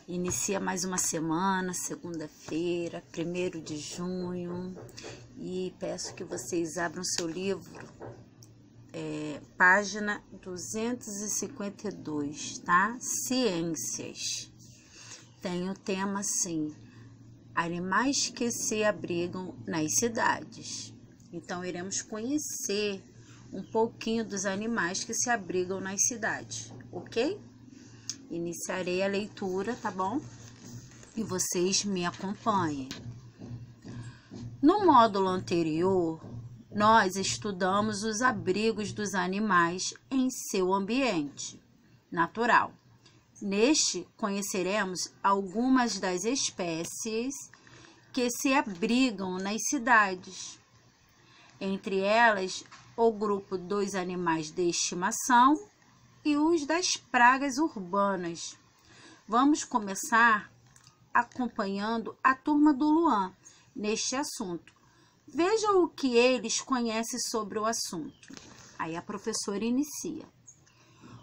Inicia mais uma semana, segunda-feira, 1º de junho, e peço que vocês abram seu livro, página 252, tá? Ciências. Tem o tema assim, animais que se abrigam nas cidades. Então, iremos conhecer um pouquinho dos animais que se abrigam nas cidades, ok? Iniciarei a leitura, tá bom? E vocês me acompanhem. No módulo anterior, nós estudamos os abrigos dos animais em seu ambiente natural. Neste, conheceremos algumas das espécies que se abrigam nas cidades. Entre elas, o grupo dos animais de estimação e os das pragas urbanas. Vamos começar acompanhando a turma do Luan neste assunto. Veja o que eles conhecem sobre o assunto. Aí a professora inicia.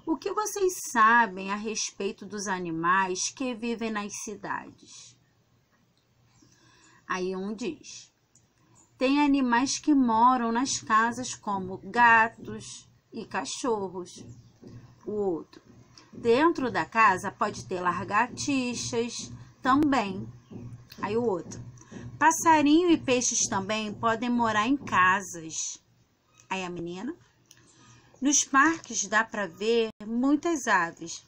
O que vocês sabem a respeito dos animais que vivem nas cidades? Aí um diz: tem animais que moram nas casas como gatos e cachorros. O outro: dentro da casa pode ter lagartixas também. Aí o outro: passarinho e peixes também podem morar em casas. Aí a menina: nos parques dá para ver muitas aves,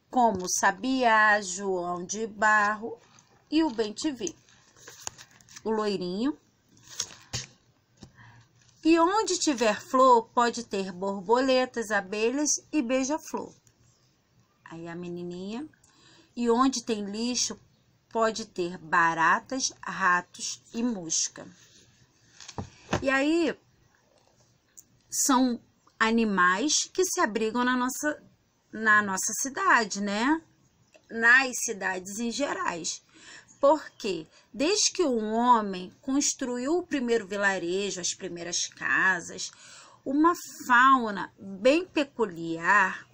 como o sabiá, joão de barro e o bem-te-vi. O loirinho: e onde tiver flor, pode ter borboletas, abelhas e beija-flor. Aí a menininha: e onde tem lixo, pode ter baratas, ratos e mosca. E aí, são animais que se abrigam na nossa cidade, né? Nas cidades em gerais. Porque desde que o homem construiu o primeiro vilarejo, as primeiras casas, uma fauna bem peculiar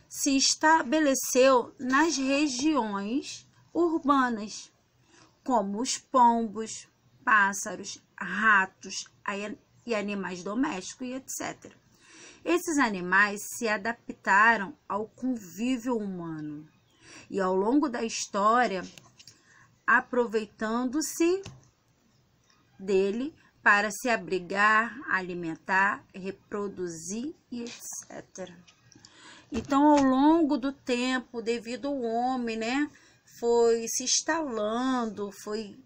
se estabeleceu nas regiões urbanas, como os pombos, pássaros, ratos e animais domésticos e etc. Esses animais se adaptaram ao convívio humano e, ao longo da história, aproveitando-se dele para se abrigar, alimentar, reproduzir e etc. Então, ao longo do tempo, devido ao homem, né, foi se instalando, foi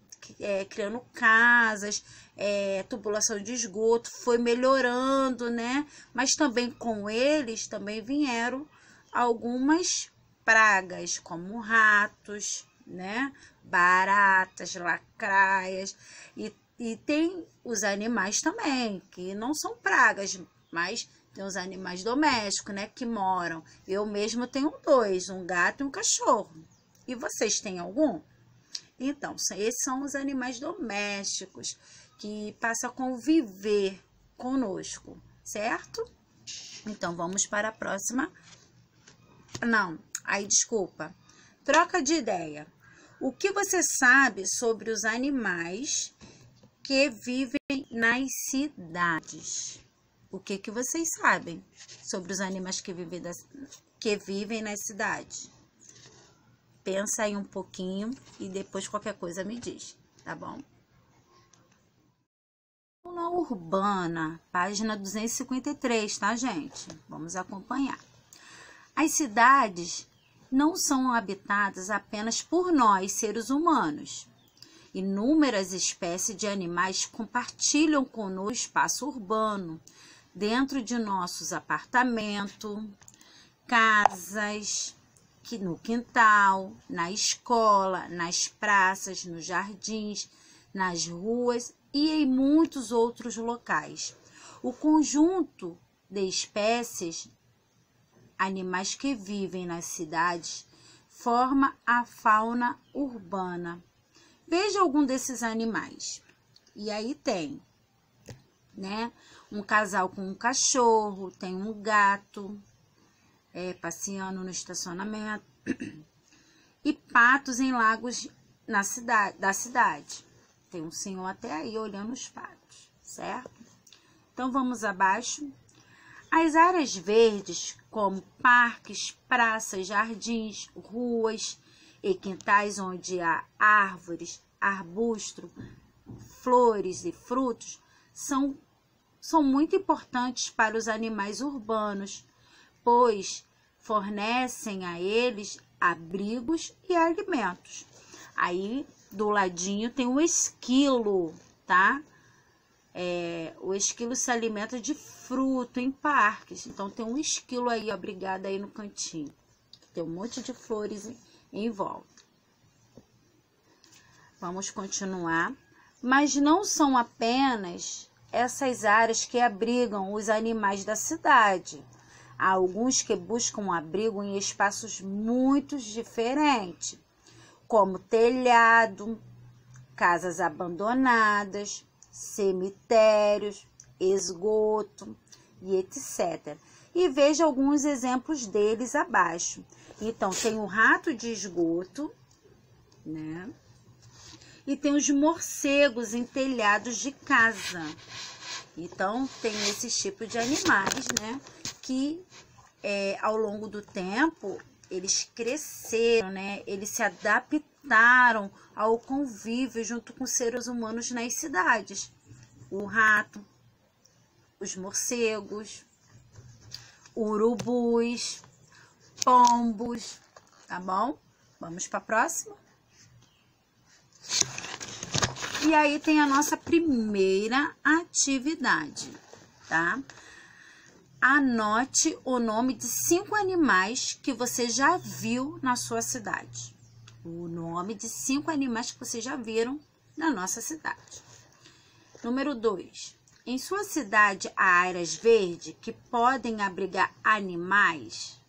criando casas, tubulação de esgoto, foi melhorando, né? Mas também com eles também vieram algumas pragas, como ratos, né? Baratas, lacraias, e tem os animais também, que não são pragas, mas tem os animais domésticos, né, que moram. Eu mesmo tenho 2, um gato e um cachorro. E vocês têm algum? Então, esses são os animais domésticos que passam a conviver conosco, certo? Então, vamos para a próxima. Não, aí desculpa. Troca de ideia. O que você sabe sobre os animais que vivem nas cidades? O que vocês sabem sobre os animais que vivem nas cidades? Pensa aí um pouquinho e depois qualquer coisa me diz, tá bom? Na urbana, página 253, tá, gente? Vamos acompanhar. As cidades não são habitadas apenas por nós, seres humanos. Inúmeras espécies de animais compartilham conosco o espaço urbano, dentro de nossos apartamentos, casas, no quintal, na escola, nas praças, nos jardins, nas ruas e em muitos outros locais. O conjunto de espécies animais que vivem nas cidades forma a fauna urbana. Veja algum desses animais. E aí tem, né? Um casal com um cachorro, tem um gato passeando no estacionamento. e patos em lagos da cidade. Tem um senhor até aí olhando os patos, certo? Então, vamos abaixo. As áreas verdes, como parques, praças, jardins, ruas e quintais onde há árvores, arbustos, flores e frutos, são muito importantes para os animais urbanos, pois fornecem a eles abrigos e alimentos. Aí, do ladinho, tem o esquilo, tá? O esquilo se alimenta de fruto em parques. Então, tem um esquilo aí, abrigado aí no cantinho. Tem um monte de flores em volta. Vamos continuar. Mas não são apenas essas áreas que abrigam os animais da cidade. Há alguns que buscam abrigo em espaços muito diferentes, como telhado, casas abandonadas, cemitérios, esgoto e etc. E veja alguns exemplos deles abaixo. Então, tem o rato de esgoto, né? E tem os morcegos em telhados de casa. Então, tem esses tipos de animais, né? Que ao longo do tempo, eles cresceram, né? Eles se adaptaram ao convívio junto com os seres humanos nas cidades. O rato, os morcegos, urubus, pombos, tá bom? Vamos para a próxima? E aí tem a nossa primeira atividade, tá? Anote o nome de 5 animais que você já viu na sua cidade. O nome de 5 animais que vocês já viram na nossa cidade. Número 2. Em sua cidade há áreas verdes que podem abrigar animais?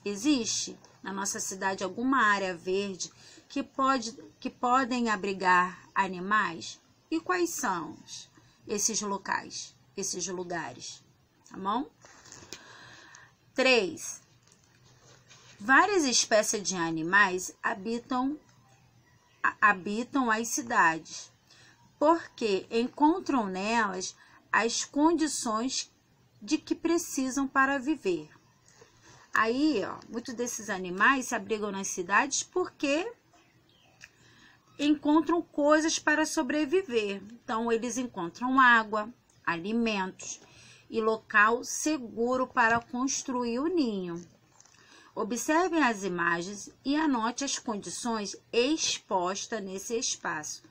Existe na nossa cidade alguma área verde que podem abrigar animais? E quais são esses locais, esses lugares? Tá bom? 3. Várias espécies de animais habitam as cidades, porque encontram nelas as condições de que precisam para viver. Aí, muitos desses animais se abrigam nas cidades porque encontram coisas para sobreviver. Então, eles encontram água, alimentos e local seguro para construir o ninho. Observem as imagens e anote as condições expostas nesse espaço.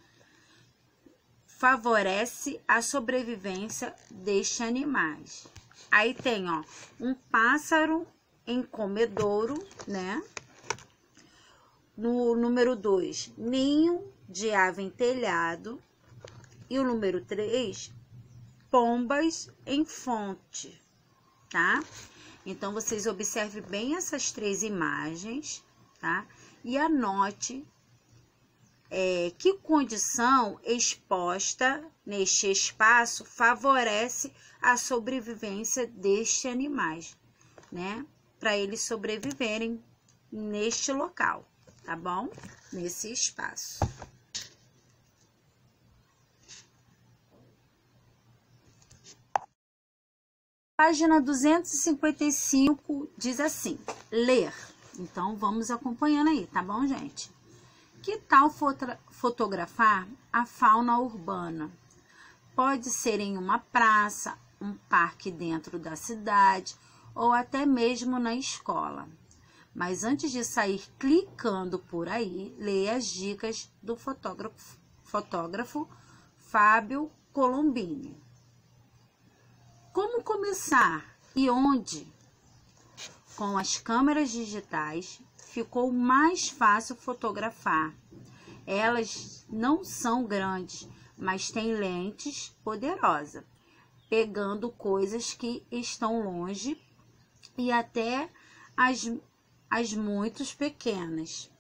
Favorece a sobrevivência destes animais. Aí tem, um pássaro em comedouro, né? No número 2, ninho de ave em telhado. E o número 3, pombas em fonte, tá? Então, vocês observem bem essas 3 imagens, tá? E anote que condição exposta neste espaço favorece a sobrevivência destes animais, né? Para eles sobreviverem neste local, tá bom? Nesse espaço. Página 255 diz assim: ler. Então, vamos acompanhando aí, tá bom, gente? Que tal fotografar a fauna urbana? Pode ser em uma praça, um parque dentro da cidade ou até mesmo na escola. Mas antes de sair clicando por aí, leia as dicas do fotógrafo Fábio Colombini. Como começar e onde? Com as câmeras digitais, ficou mais fácil fotografar. Elas não são grandes, mas têm lentes poderosas, pegando coisas que estão longe e até as muito pequenas.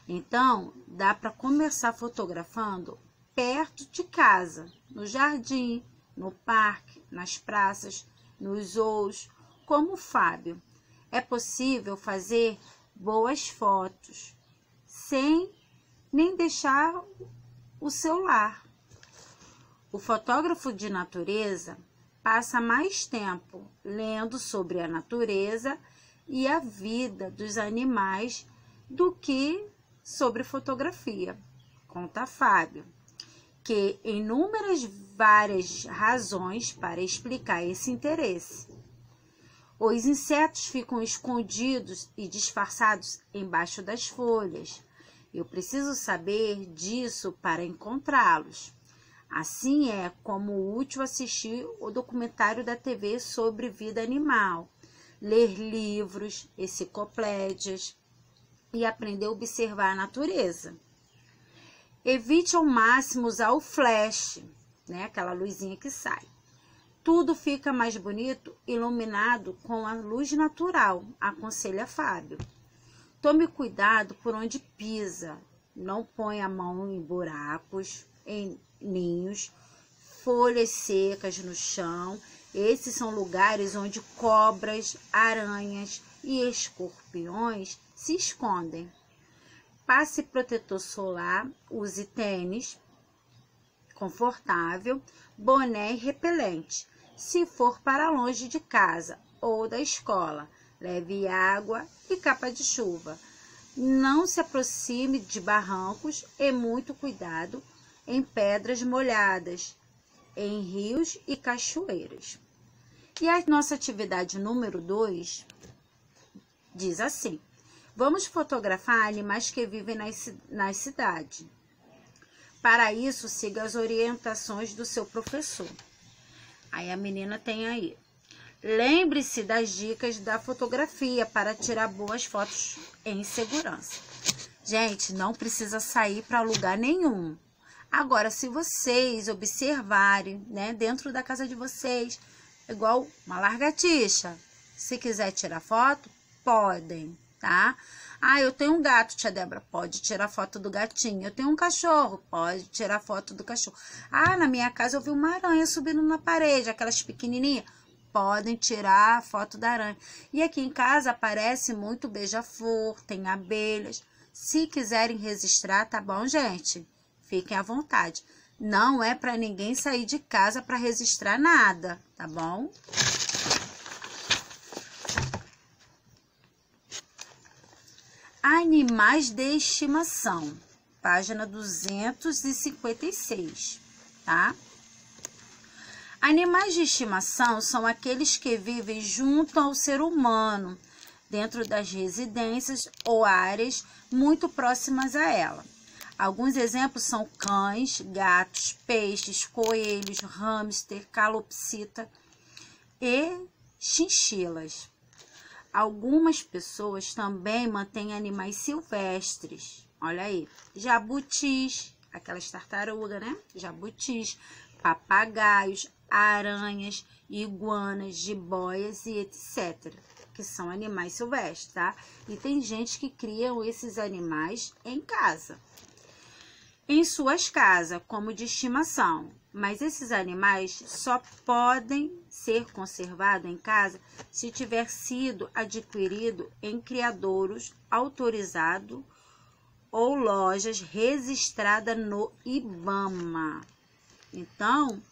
Então, dá para começar fotografando perto de casa, no jardim, no parque, nas praças, nos zoos, como o Fábio. É possível fazer boas fotos sem nem deixar o seu lar. O fotógrafo de natureza passa mais tempo lendo sobre a natureza e a vida dos animais do que sobre fotografia. Conta Fábio, que inúmeras várias razões para explicar esse interesse. Os insetos ficam escondidos e disfarçados embaixo das folhas. Eu preciso saber disso para encontrá-los. Assim é como útil assistir o documentário da TV sobre vida animal, ler livros, enciclopédias e aprender a observar a natureza. Evite ao máximo usar o flash, né? Aquela luzinha que sai. Tudo fica mais bonito iluminado com a luz natural, aconselha Fábio. Tome cuidado por onde pisa. Não ponha a mão em buracos, em ninhos, folhas secas no chão. Esses são lugares onde cobras, aranhas e escorpiões se escondem. Passe protetor solar, use tênis confortável, boné e repelente. Se for para longe de casa ou da escola, leve água e capa de chuva. Não se aproxime de barrancos e muito cuidado em pedras molhadas, em rios e cachoeiras. E a nossa atividade número 2 diz assim: vamos fotografar animais que vivem na cidade. Para isso, siga as orientações do seu professor. Aí a menina tem aí: lembre-se das dicas da fotografia para tirar boas fotos em segurança. Gente, não precisa sair para lugar nenhum. Agora, se vocês observarem, né, dentro da casa de vocês, igual uma lagartixa, se quiser tirar foto, podem, tá? Ah, eu tenho um gato, tia Débora, pode tirar foto do gatinho. Eu tenho um cachorro, pode tirar foto do cachorro. Ah, na minha casa eu vi uma aranha subindo na parede, aquelas pequenininhas. Podem tirar foto da aranha. E aqui em casa aparece muito beija-flor, tem abelhas. Se quiserem registrar, tá bom, gente? Fiquem à vontade. Não é para ninguém sair de casa para registrar nada, tá bom? Animais de estimação, página 256, tá? Animais de estimação são aqueles que vivem junto ao ser humano, dentro das residências ou áreas muito próximas a ela. Alguns exemplos são cães, gatos, peixes, coelhos, hamster, calopsita e chinchilas. Algumas pessoas também mantêm animais silvestres. Olha aí, jabutis, aquelas tartarugas, né? Jabutis, papagaios, aranhas, iguanas, jiboias e etc. Que são animais silvestres, tá? E tem gente que cria esses animais em casa, em suas casas, como de estimação. Mas esses animais só podem ser conservados em casa se tiver sido adquirido em criadouros autorizados ou lojas registradas no IBAMA. Então,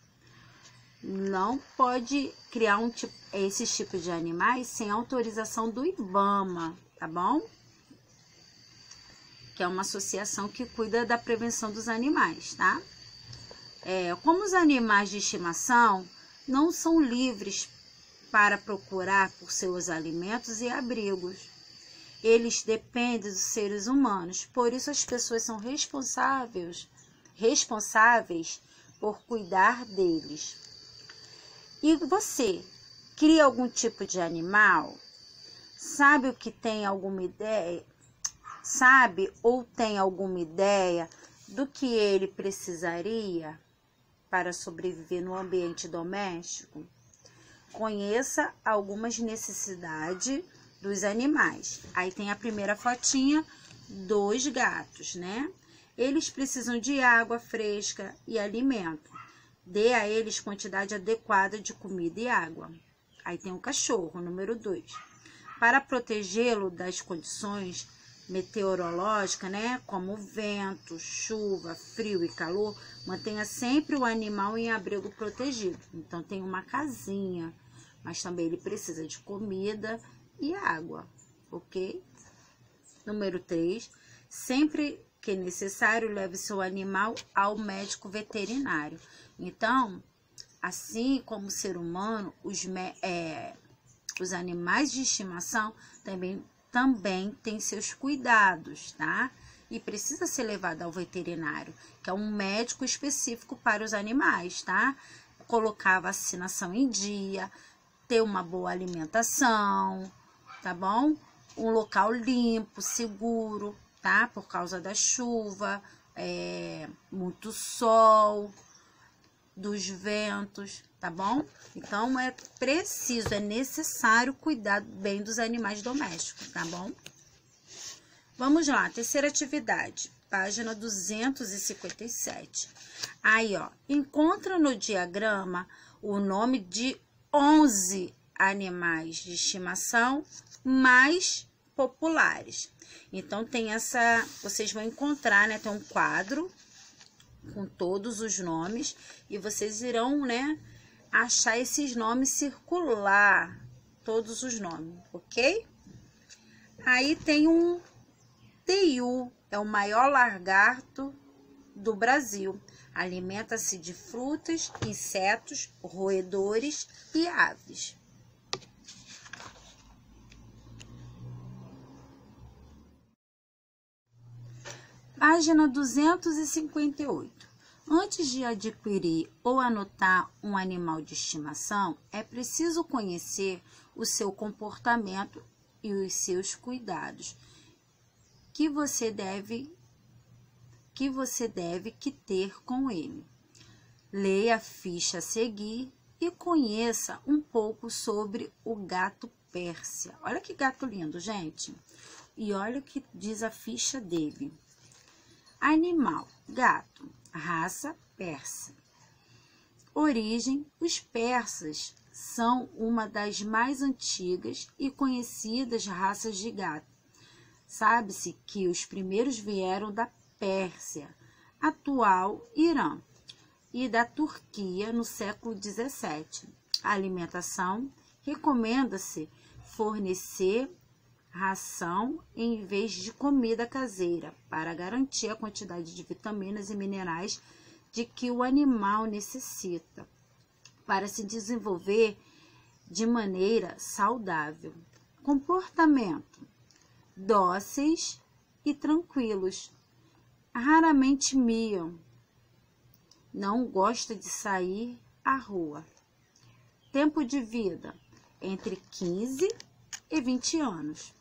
não pode criar esses tipos de animais sem autorização do IBAMA, tá bom? Que é uma associação que cuida da prevenção dos animais, tá? Como os animais de estimação não são livres para procurar por seus alimentos e abrigos, eles dependem dos seres humanos, por isso as pessoas são responsáveis por cuidar deles. E você, cria algum tipo de animal? Sabe o que tem alguma ideia? Sabe ou tem alguma ideia do que ele precisaria para sobreviver no ambiente doméstico? Conheça algumas necessidades dos animais. Aí tem a primeira fotinha dos gatos, né? Eles precisam de água fresca e alimento. Dê a eles quantidade adequada de comida e água. Aí tem o cachorro, número 2. Para protegê-lo das condições meteorológica, né, como vento, chuva, frio e calor, mantenha sempre o animal em abrigo protegido. Então, tem uma casinha, mas também ele precisa de comida e água, ok? Número 3, sempre que necessário, leve seu animal ao médico veterinário. Então, assim como o ser humano, os animais de estimação também têm seus cuidados, tá? E precisa ser levado ao veterinário, que é um médico específico para os animais, tá? Colocar a vacinação em dia, ter uma boa alimentação, tá bom? Um local limpo, seguro, tá? Por causa da chuva, muito sol, dos ventos, tá bom? Então, é necessário cuidar bem dos animais domésticos, tá bom? Vamos lá, terceira atividade, página 257. Aí, ó, encontra no diagrama o nome de 11 animais de estimação mais populares. Então, vocês vão encontrar, né, tem um quadro com todos os nomes e vocês irão, né, achar esses nomes, circular todos os nomes, ok? Aí tem um teiu, é o maior lagarto do Brasil. Alimenta-se de frutas, insetos, roedores e aves. Página 258. Antes de adquirir ou anotar um animal de estimação, é preciso conhecer o seu comportamento e os seus cuidados que você deve ter com ele. Leia a ficha a seguir e conheça um pouco sobre o gato Pérsia. Olha que gato lindo, gente. E olha o que diz a ficha dele. Animal, gato, raça persa. Origem, os persas são uma das mais antigas e conhecidas raças de gato. Sabe-se que os primeiros vieram da Pérsia, atual Irã, e da Turquia no século XVII. A alimentação recomenda-se fornecer ração em vez de comida caseira, para garantir a quantidade de vitaminas e minerais de que o animal necessita, para se desenvolver de maneira saudável. Comportamento: dóceis e tranquilos, raramente miam, não gosta de sair à rua. Tempo de vida: entre 15 e 20 anos.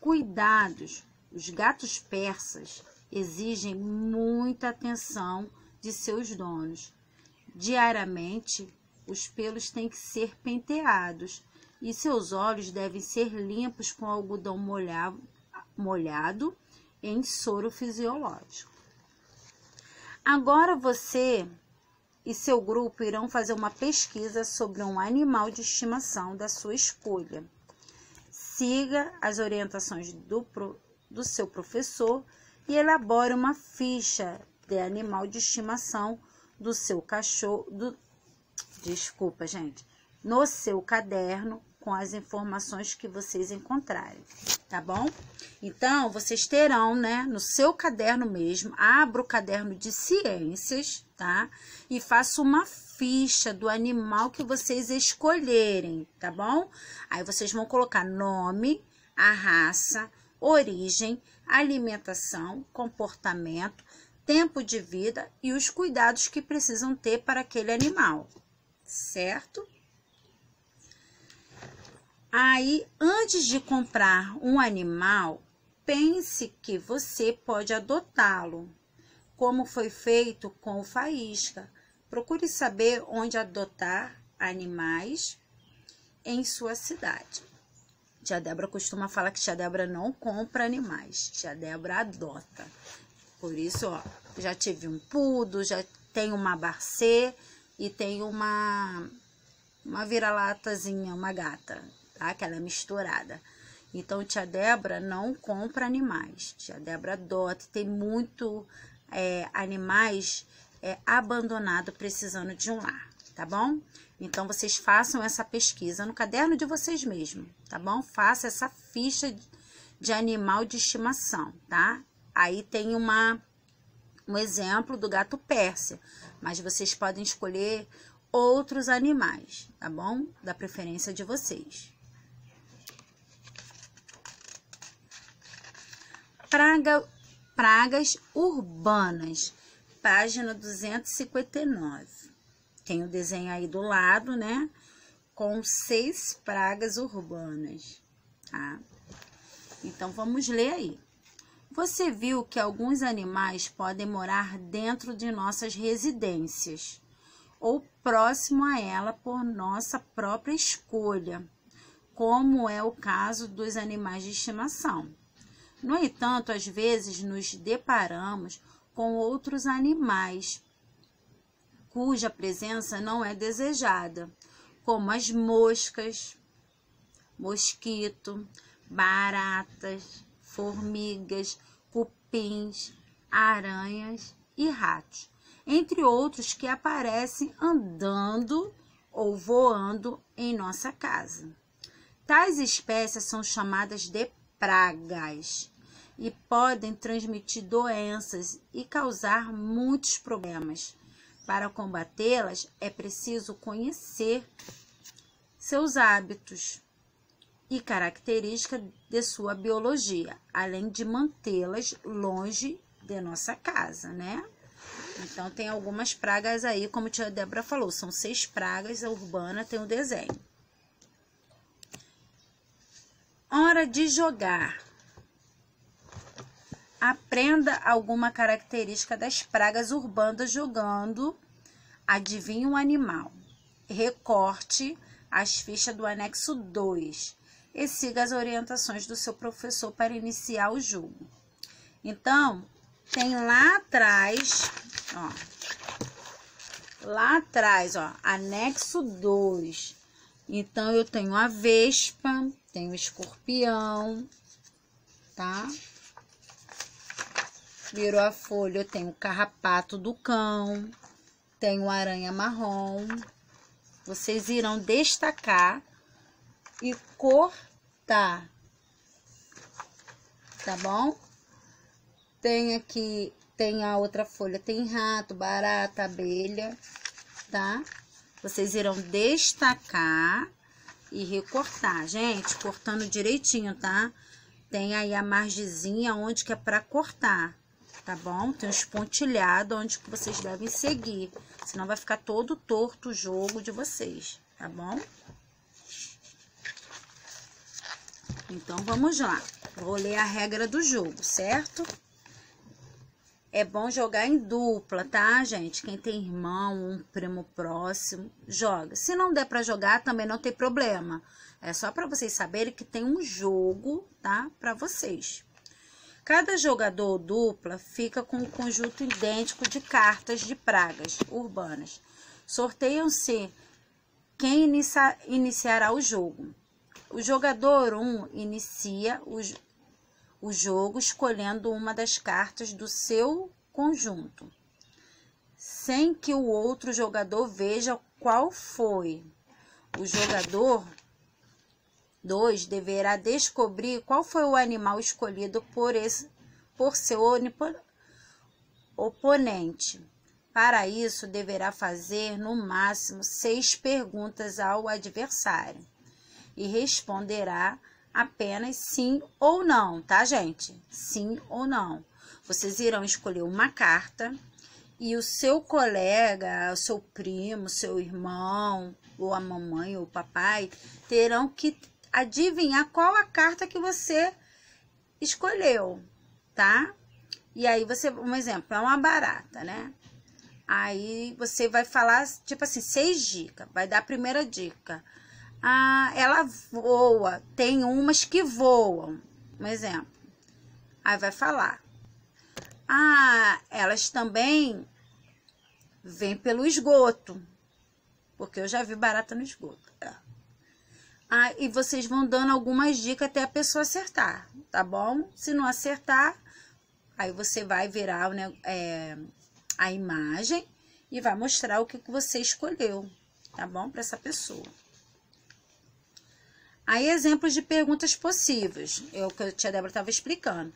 Cuidados: os gatos persas exigem muita atenção de seus donos. Diariamente, os pelos têm que ser penteados e seus olhos devem ser limpos com algodão molhado em soro fisiológico. Agora você e seu grupo irão fazer uma pesquisa sobre um animal de estimação da sua escolha. Siga as orientações do seu professor e elabore uma ficha de animal de estimação do seu cachorro, no seu caderno com as informações que vocês encontrarem, tá bom? Então, vocês terão, né, no seu caderno mesmo, abra o caderno de ciências, tá? E faça uma ficha do animal que vocês escolherem, tá bom? Aí vocês vão colocar nome, a raça, origem, alimentação, comportamento, tempo de vida e os cuidados que precisam ter para aquele animal, certo? Aí, antes de comprar um animal, pense que você pode adotá-lo, como foi feito com o Faísca. Procure saber onde adotar animais em sua cidade. Tia Débora costuma falar que tia Débora não compra animais, tia Débora adota. Por isso, ó, já tive um poodle, já tenho uma Barcê e tenho uma vira-latazinha, uma gata, tá? Que ela é misturada. Então, tia Débora não compra animais. Tia Débora adota, tem muito animais abandonados precisando de um lar, tá bom? Então, vocês façam essa pesquisa no caderno de vocês mesmos, tá bom? Faça essa ficha de animal de estimação, tá? Aí tem um exemplo do gato Pérsia, mas vocês podem escolher outros animais, tá bom? Da preferência de vocês. Pragas urbanas, página 259. Tem o desenho aí do lado, né? Com 6 pragas urbanas, tá? Então, vamos ler aí. Você viu que alguns animais podem morar dentro de nossas residências ou próximo a ela por nossa própria escolha, como é o caso dos animais de estimação. No entanto, às vezes nos deparamos com outros animais cuja presença não é desejada, como as moscas, mosquito, baratas, formigas, cupins, aranhas e ratos, entre outros que aparecem andando ou voando em nossa casa. Tais espécies são chamadas de pragas e podem transmitir doenças e causar muitos problemas. Para combatê-las, é preciso conhecer seus hábitos e características de sua biologia, além de mantê-las longe de nossa casa, né? Então, tem algumas pragas aí, como a tia Débora falou, são 6 pragas, a urbana tem o desenho. Hora de jogar. Aprenda alguma característica das pragas urbanas jogando. Adivinhe um animal. Recorte as fichas do anexo 2 e siga as orientações do seu professor para iniciar o jogo. Então, tem lá atrás, anexo 2. Então, eu tenho a vespa, tenho o escorpião, tá? Virou a folha, eu tenho o carrapato do cão, tenho a aranha marrom. Vocês irão destacar e cortar, tá bom? Tem aqui, tem a outra folha, tem rato, barata, abelha, tá? Vocês irão destacar e recortar, gente, cortando direitinho, tá? Tem aí a margezinha onde que é para cortar, tá bom? Tem os pontilhados onde que vocês devem seguir, senão vai ficar todo torto o jogo de vocês, tá bom? Então, vamos lá. Vou ler a regra do jogo, certo? É bom jogar em dupla, tá, gente? Quem tem irmão, um primo próximo, joga. Se não der para jogar, também não tem problema. É só para vocês saberem que tem um jogo, tá? Para vocês. Cada jogador ou dupla fica com um conjunto idêntico de cartas de pragas urbanas. Sorteiam-se quem iniciará o jogo. O jogador 1 inicia o jogo escolhendo uma das cartas do seu conjunto, sem que o outro jogador veja qual foi. O jogador 2 deverá descobrir qual foi o animal escolhido por seu oponente. Para isso, deverá fazer no máximo 6 perguntas ao adversário e responderá apenas sim ou não, tá, gente? Sim ou não. Vocês irão escolher uma carta e o seu colega, o seu primo, seu irmão, ou a mamãe ou o papai terão que adivinhar qual a carta que você escolheu, tá? E aí você, um exemplo, é uma barata, né? Aí você vai falar, tipo assim, 6 dicas. Vai dar a primeira dica. Ah, ela voa. Tem umas que voam. Um exemplo. Aí vai falar. Ah, elas também vêm pelo esgoto. Porque eu já vi barata no esgoto. E vocês vão dando algumas dicas até a pessoa acertar, tá bom? Se não acertar, aí você vai virar, né, a imagem e vai mostrar o que você escolheu, tá bom? Para essa pessoa. Aí, exemplos de perguntas possíveis, é o que a tia Débora estava explicando.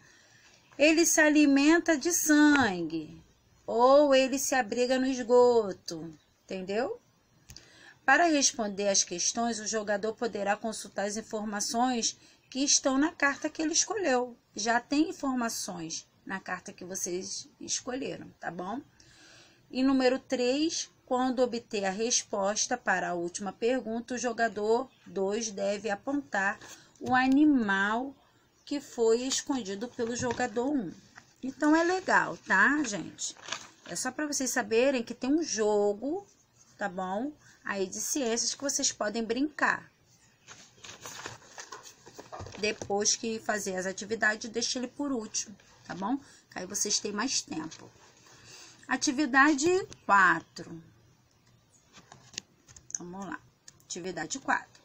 Ele se alimenta de sangue, ou ele se abriga no esgoto, entendeu? Para responder às questões, o jogador poderá consultar as informações que estão na carta que ele escolheu. Já tem informações na carta que vocês escolheram, tá bom? E número 3, quando obter a resposta para a última pergunta, o jogador 2 deve apontar o animal que foi escondido pelo jogador 1. Então, é legal, tá, gente? É só para vocês saberem que tem um jogo, tá bom? Aí de ciências que vocês podem brincar. Depois que fazer as atividades, deixa ele por último, tá bom? Aí vocês têm mais tempo. Atividade 4. Vamos lá. Atividade 4.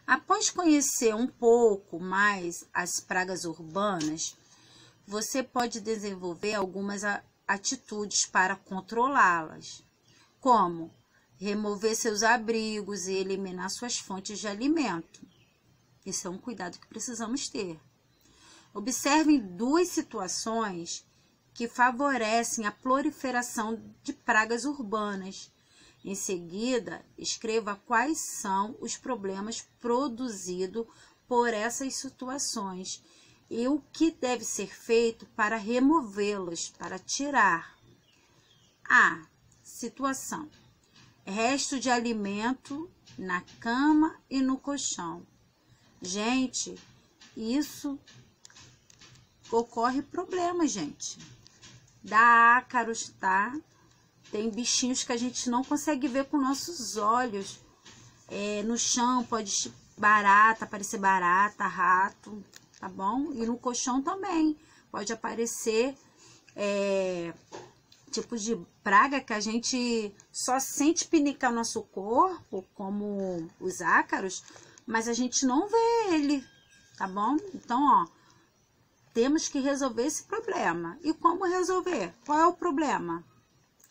Após conhecer um pouco mais as pragas urbanas, você pode desenvolver algumas atitudes para controlá-las, como remover seus abrigos e eliminar suas fontes de alimento. Esse é um cuidado que precisamos ter. Observem 2 situações que favorecem a proliferação de pragas urbanas. Em seguida, escreva quais são os problemas produzidos por essas situações e o que deve ser feito para removê-los, para tirar. A. Situação: resto de alimento na cama e no colchão. Gente, isso ocorre problema, gente. Dá ácaros, tá? Tem bichinhos que a gente não consegue ver com nossos olhos. No chão pode aparecer barata, rato, tá bom? E no colchão também pode aparecer tipos de praga que a gente só sente pinicar o nosso corpo, como os ácaros, mas a gente não vê ele, tá bom? Então, ó, temos que resolver esse problema. E como resolver? Qual é o problema?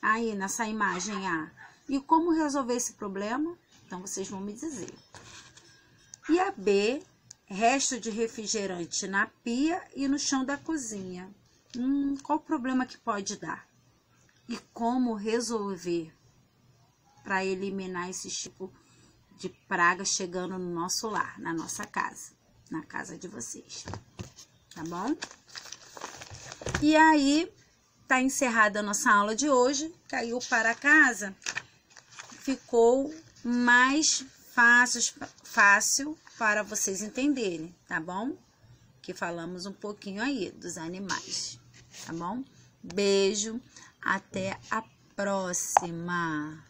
Aí, nessa imagem A. E como resolver esse problema? Então, vocês vão me dizer. E a B, resto de refrigerante na pia e no chão da cozinha. Qual o problema que pode dar? E como resolver para eliminar esse tipo de praga chegando no nosso lar, na nossa casa, na casa de vocês, tá bom? E aí, tá encerrada a nossa aula de hoje. Caiu para casa, ficou mais fácil para vocês entenderem, tá bom? Que falamos um pouquinho aí dos animais, tá bom? Beijo, até a próxima!